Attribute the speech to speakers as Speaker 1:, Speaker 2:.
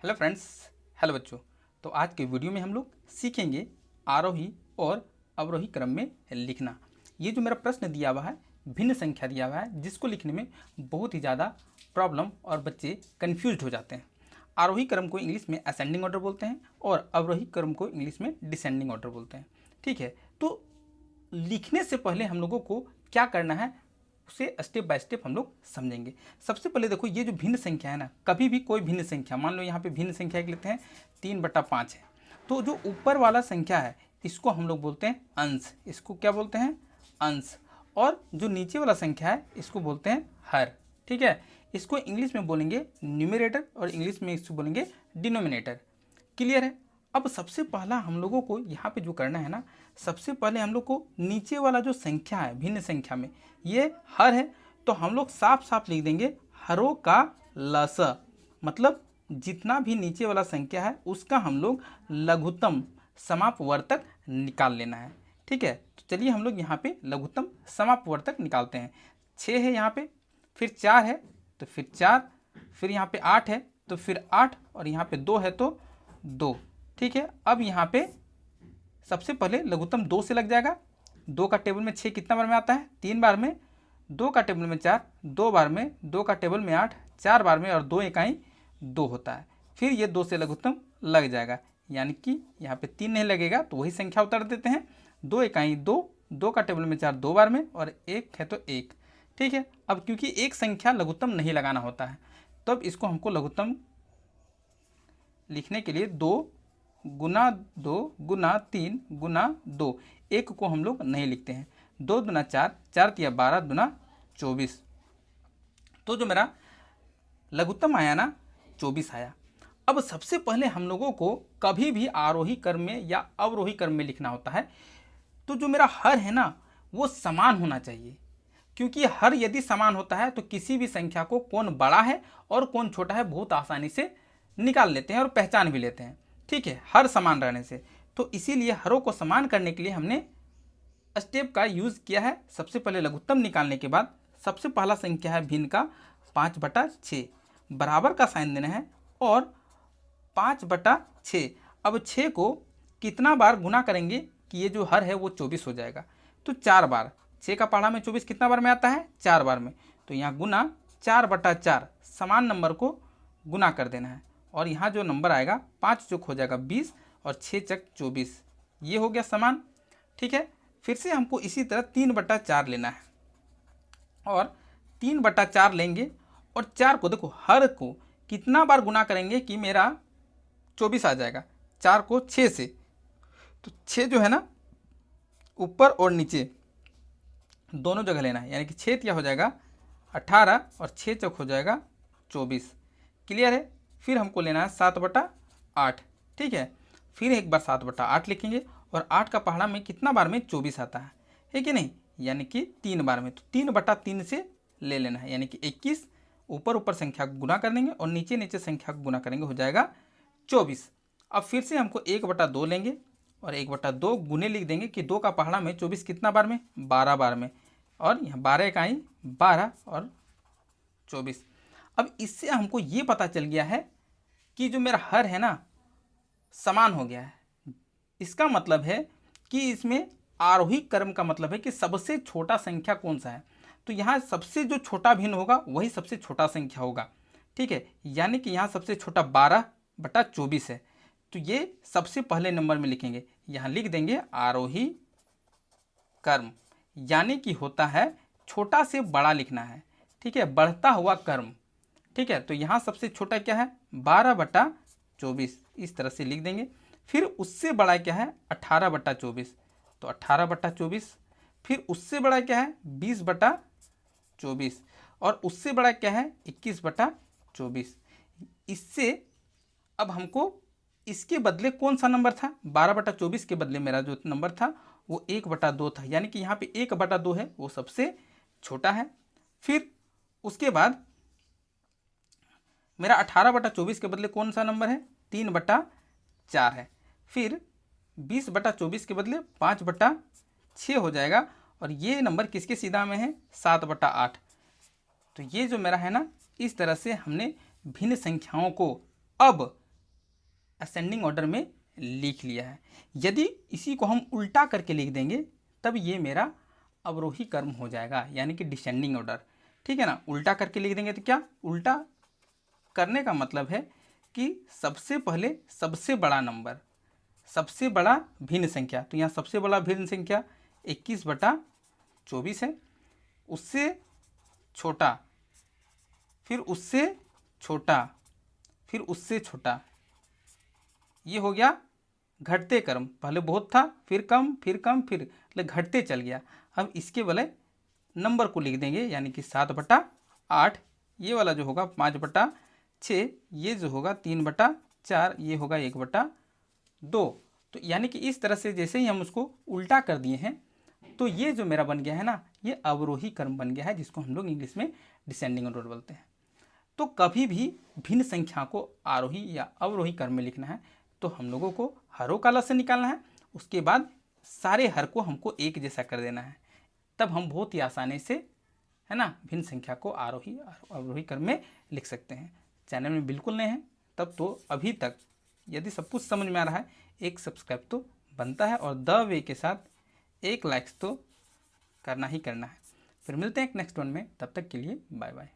Speaker 1: Hello friends, hello बच्चों। तो आज के वीडियो में हम लोग सीखेंगे आरोही और अवरोही क्रम में लिखना। ये जो मेरा प्रश्न दिया हुआ है, भिन्न संख्या दिया हुआ है, जिसको लिखने में बहुत ही ज़्यादा प्रॉब्लम और बच्चे कंफ्यूज हो जाते हैं। आरोही क्रम को इंग्लिश में असेंडिंग ऑर्डर बोलते हैं और अवरोही क्रम को इंग्लिश में डिसेंडिंग ऑर्डर बोलते हैं। ठीक है, तो लिखने से पहले हम लोगों को क्या करना है उसे स्टेप बाय स्टेप हम लोग समझेंगे। सबसे पहले देखो, ये जो भिन्न संख्या है ना, कभी भी कोई भिन्न संख्या, मान लो यहाँ पे भिन्न संख्या लेते हैं 3/5 है, तो जो ऊपर वाला संख्या है इसको हम लोग बोलते हैं अंश। इसको क्या बोलते हैं? अंश। और जो नीचे वाला संख्या है इसको बोलते हैं हर। ठीक है, इसको इंग्लिश में बोलेंगे न्यूमरेटर और इंग्लिश में इसको बोलेंगे डिनोमिनेटर। क्लियर है? अब सबसे पहला हम लोगों को यहाँ पे जो करना है ना, सबसे पहले हम लोग को नीचे वाला जो संख्या है भिन्न संख्या में, ये हर है, तो हम लोग साफ साफ लिख देंगे हरों का लस। मतलब जितना भी नीचे वाला संख्या है उसका हम लोग लघुत्तम समापवर्तक निकाल लेना है। ठीक है, तो चलिए हम लोग यहाँ पे लघुत्तम समापवर्तक निकालते हैं। 6 है यहाँ पे, फिर 4 है तो फिर 4, फिर यहाँ पे 8 है तो फिर 8, और यहाँ पे 2 है तो 2। ठीक है, अब यहाँ पे सबसे पहले लघुत्तम 2 से लग जाएगा। 2 का टेबल में 6 कितना बार में आता है? 3 बार में। 2 का टेबल में 4 2 बार में। 2 का टेबल में 8 4 बार में, और 2 इकाई 2 होता है। फिर ये 2 से लघुत्तम लग जाएगा, यानी कि यहाँ पे 3 नहीं लगेगा तो वही संख्या उतार देते हैं। 2 इकाई 2, 2 का टेबल में 4 2 बार में, और 1 है तो 1। ठीक है, अब क्योंकि एक संख्या लघुत्तम नहीं लगाना होता है, तब इसको हमको लघुत्तम लिखने के लिए 2 गुना 2 गुना 3 गुना 2, एक को हम लोग नहीं लिखते हैं। 2 दूना 4, 4 तिया 12 दूना 24। तो जो मेरा लघुत्तम आया ना, 24 आया। अब सबसे पहले हम लोगों को कभी भी आरोही क्रम में या अवरोही क्रम में लिखना होता है, तो जो मेरा हर है ना वो समान होना चाहिए। क्योंकि हर यदि समान होता है तो किसी भी संख्या को कौन बड़ा है और कौन छोटा है बहुत आसानी से निकाल लेते हैं और पहचान भी लेते हैं। ठीक है, हर समान रहने से। तो इसीलिए हरों को समान करने के लिए हमने स्टेप का यूज़ किया है। सबसे पहले लघुत्तम निकालने के बाद सबसे पहला संख्या है भिन्न का 5/6, बराबर का साइन देना है, और 5/6। अब 6 को कितना बार गुना करेंगे कि ये जो हर है वो 24 हो जाएगा? तो 4 बार। 6 का पहाड़ा में 24 कितना बार में आता है? 4 बार में। तो यहाँ गुना 4/4, समान नंबर को गुना कर देना है, और यहाँ जो नंबर आएगा 5 चौक हो जाएगा 20 और 6 चक 24, ये हो गया समान। ठीक है, फिर से हमको इसी तरह 3/4 लेना है, और 3/4 लेंगे, और 4 को देखो हर को कितना बार गुना करेंगे कि मेरा 24 आ जाएगा? 4 को 6 से, तो 6 जो है ना ऊपर और नीचे दोनों जगह लेना है, यानी कि 6 तिया हो जाएगा 18 और 6 चौक हो जाएगा 24। क्लियर है? फिर हमको लेना है 7/8। ठीक है, फिर एक बार 7/8 लिखेंगे, और 8 का पहाड़ा में कितना बार में 24 आता है कि नहीं? यानी कि 3 बार में। तो 3/3 से ले लेना है, यानी कि 21। ऊपर ऊपर संख्या को गुना कर देंगे और नीचे नीचे संख्या को गुना करेंगे, हो जाएगा 24। अब फिर से हमको 1/2 लेंगे, और 1/2 गुने लिख देंगे कि 2 का पहाड़ा में 24 कितना बार में? 12 बार में, और यहाँ 12 इकाई 12 और 24। अब इससे हमको ये पता चल गया है कि जो मेरा हर है ना समान हो गया है। इसका मतलब है कि इसमें आरोही क्रम का मतलब है कि सबसे छोटा संख्या कौन सा है, तो यहाँ सबसे जो छोटा भिन्न होगा वही सबसे छोटा संख्या होगा। ठीक है, यानी कि यहाँ सबसे छोटा 12/24 है, तो ये सबसे पहले नंबर में लिखेंगे। यहाँ लिख देंगे आरोही क्रम, यानी कि होता है छोटा से बड़ा लिखना है। ठीक है, बढ़ता हुआ क्रम। ठीक है, तो यहाँ सबसे छोटा क्या है? 12/24, इस तरह से लिख देंगे। फिर उससे बड़ा क्या है? 18/24, तो 18/24। फिर उससे बड़ा क्या है? 20/24, और उससे बड़ा क्या है? 21/24। इससे अब हमको इसके बदले कौन सा नंबर था? 12/24 के बदले मेरा जो नंबर था वो 1/2 था, यानी कि यहाँ पे 1/2 है, वो सबसे छोटा है। फिर उसके बाद मेरा 18/24 के बदले कौन सा नंबर है? 3/4 है। फिर 20/24 के बदले 5/6 हो जाएगा, और ये नंबर किसके सीधा में है? 7/8। तो ये जो मेरा है ना, इस तरह से हमने भिन्न संख्याओं को अब असेंडिंग ऑर्डर में लिख लिया है। यदि इसी को हम उल्टा करके लिख देंगे तब ये मेरा अवरोही क्रम हो जाएगा, यानी कि डिसेंडिंग ऑर्डर। ठीक है ना, उल्टा करके लिख देंगे तो क्या, उल्टा करने का मतलब है कि सबसे पहले सबसे बड़ा नंबर, सबसे बड़ा भिन्न संख्या, तो यहाँ सबसे बड़ा भिन्न संख्या 21/24 है, उससे छोटा, फिर उससे छोटा, फिर उससे छोटा, ये हो गया घटते क्रम। पहले बहुत था, फिर कम, फिर कम, फिर मतलब घटते चल गया। अब इसके वाले नंबर को लिख देंगे, यानी कि 7/8, ये वाला जो होगा 5/6, ये जो होगा 3/4, ये होगा 1/2। तो यानी कि इस तरह से जैसे ही हम उसको उल्टा कर दिए हैं तो ये जो मेरा बन गया है ना, ये अवरोही क्रम बन गया है, जिसको हम लोग इंग्लिश में डिसेंडिंग ऑर्डर बोलते हैं। तो कभी भी भिन्न संख्या को आरोही या अवरोही क्रम में लिखना है तो हम लोगों को हरों का लसन निकालना है, उसके बाद सारे हर को हमको एक जैसा कर देना है, तब हम बहुत ही आसानी से, है ना, भिन्न संख्या को आरोही अवरोही क्रम में लिख सकते हैं। चैनल में बिल्कुल नए हैं तब तो अभी तक यदि सब कुछ समझ में आ रहा है, एक सब्सक्राइब तो बनता है और द वे के साथ एक लाइक्स तो करना ही करना है। फिर मिलते हैं एक नेक्स्ट वन में, तब तक के लिए बाय बाय।